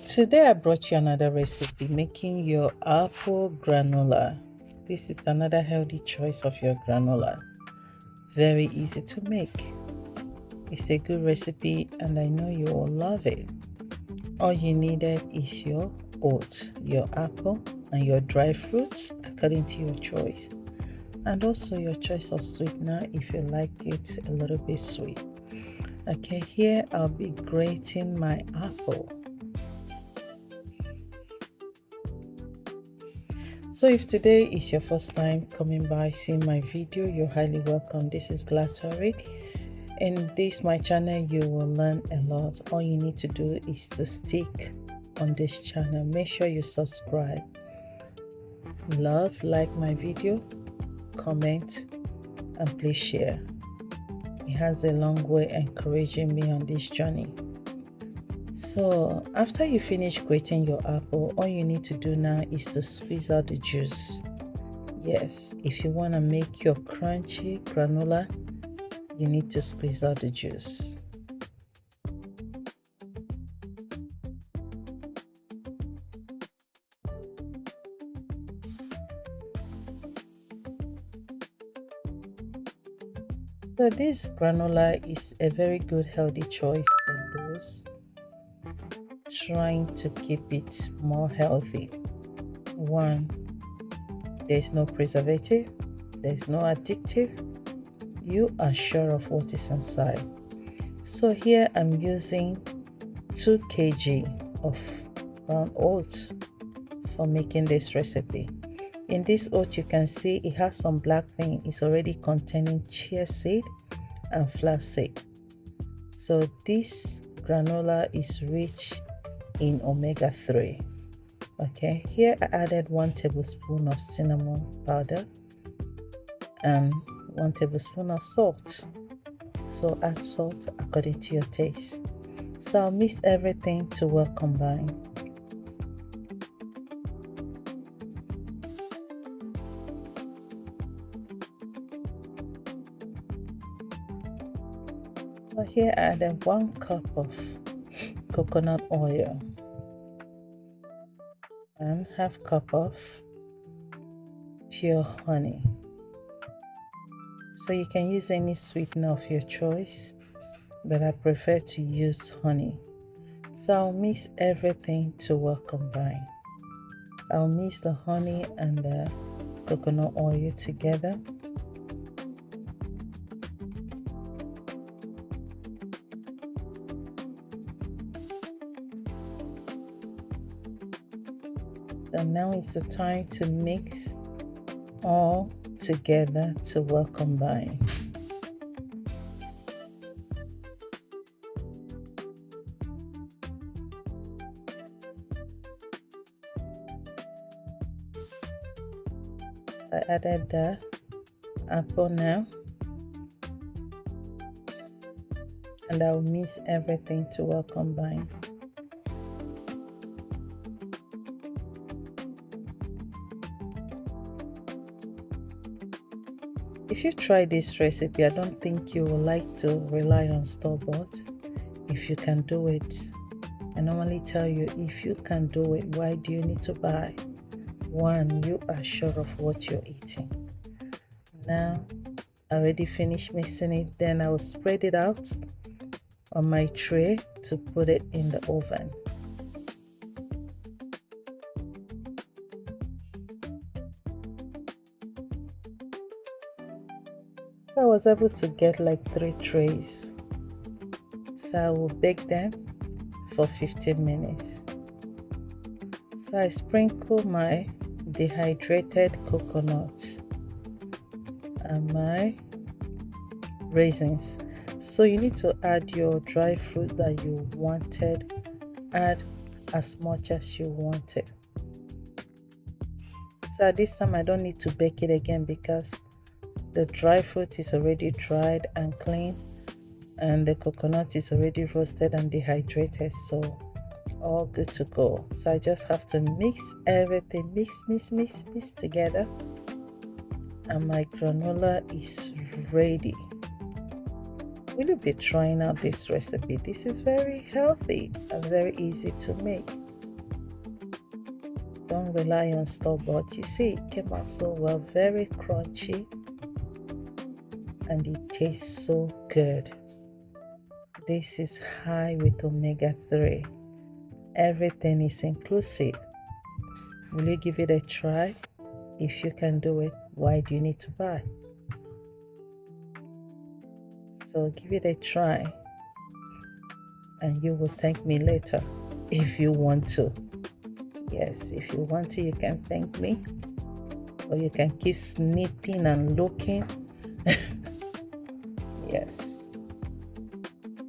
Today I brought you another recipe, making your apple granola. This is another healthy choice of your granola. Very easy to make. It's a good recipe and I know you will love it. All you needed is your oats, your apple and your dry fruits according to your choice. And also your choice of sweetener if you like it a little bit sweet. Okay, here I'll be grating my apple. So if today is your first time coming by seeing my video, you're highly welcome. This is Granola. In this my channel you will learn a lot. All you need to do is to stick on this channel. Make sure you subscribe, like my video, comment and please share. It has a long way encouraging me on this journey. So after you finish grating your apple, all you need to do now is to squeeze out the juice. Yes, if you want to make your crunchy granola, you need to squeeze out the juice. So this granola is a very good healthy choice for those trying to keep it more healthy. One, there's no preservative, there's no addictive. You are sure of what is inside. So here I'm using 2 kg of brown oats for making this recipe. In this oat you can see it has some black thing. It's already containing chia seed and flaxseed. So this granola is rich in omega-3. Okay, here I added 1 tablespoon of cinnamon powder and 1 tablespoon of salt. So add salt according to your taste. So I'll mix everything to well combine. So here I added 1 cup of coconut oil and half cup of pure honey. So you can use any sweetener of your choice, but I prefer to use honey. So I'll mix everything to well combine. I'll mix the honey and the coconut oil together. So now it's the time to mix all together to well combine. I added the apple now and I'll mix everything to well combine. If you try this recipe, I don't think you will like to rely on store-bought. If you can do it, I normally tell you, if you can do it, why do you need to buy? One, you are sure of what you're eating. Now, I already finished mixing it. Then I will spread it out on my tray to put it in the oven. So I was able to get like 3 trays. So I will bake them for 15 minutes. So I sprinkle my dehydrated coconut and my raisins. So you need to add your dry fruit that you wanted. Add as much as you wanted. So at this time I don't need to bake it again because the dry fruit is already dried and clean and the coconut is already roasted and dehydrated, so all good to go. So I just have to mix everything, mix together, and my granola is ready. Will you be trying out this recipe? This is very healthy and very easy to make. Don't rely on store-bought. You see, it came out so well, very crunchy, and it tastes so good. This is high with omega-3. Everything is inclusive. Will you give it a try? If you can do it, why do you need to buy? So give it a try, and you will thank me later if you want to. Yes, if you want to, you can thank me, or you can keep snipping and looking. Yes,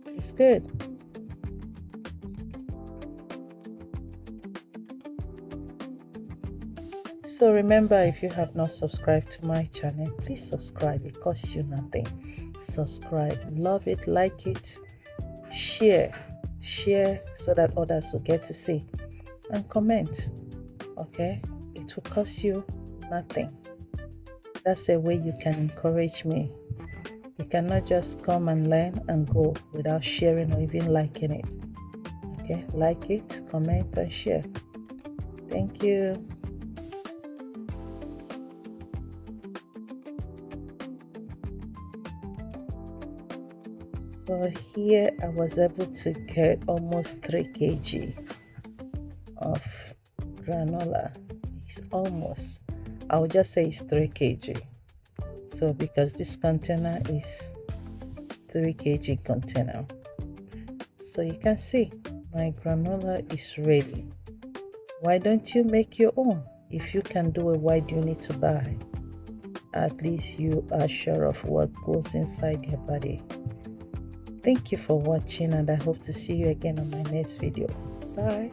it's good. So remember, if you have not subscribed to my channel, please subscribe. It costs you nothing. Subscribe, love it, like it, share so that others will get to see, and comment. Okay, it will cost you nothing. That's a way you can encourage me. You cannot just come and learn and go without sharing or even liking it. Okay, like it, comment, and share. Thank you. So here I was able to get almost 3 kg of granola. It's almost, I would just say it's 3 kg. So because this container is 3 kg container. So you can see my granola is ready. Why don't you make your own? If you can do it, why do you need to buy? At least you are sure of what goes inside your body. Thank you for watching, and I hope to see you again on my next video. Bye.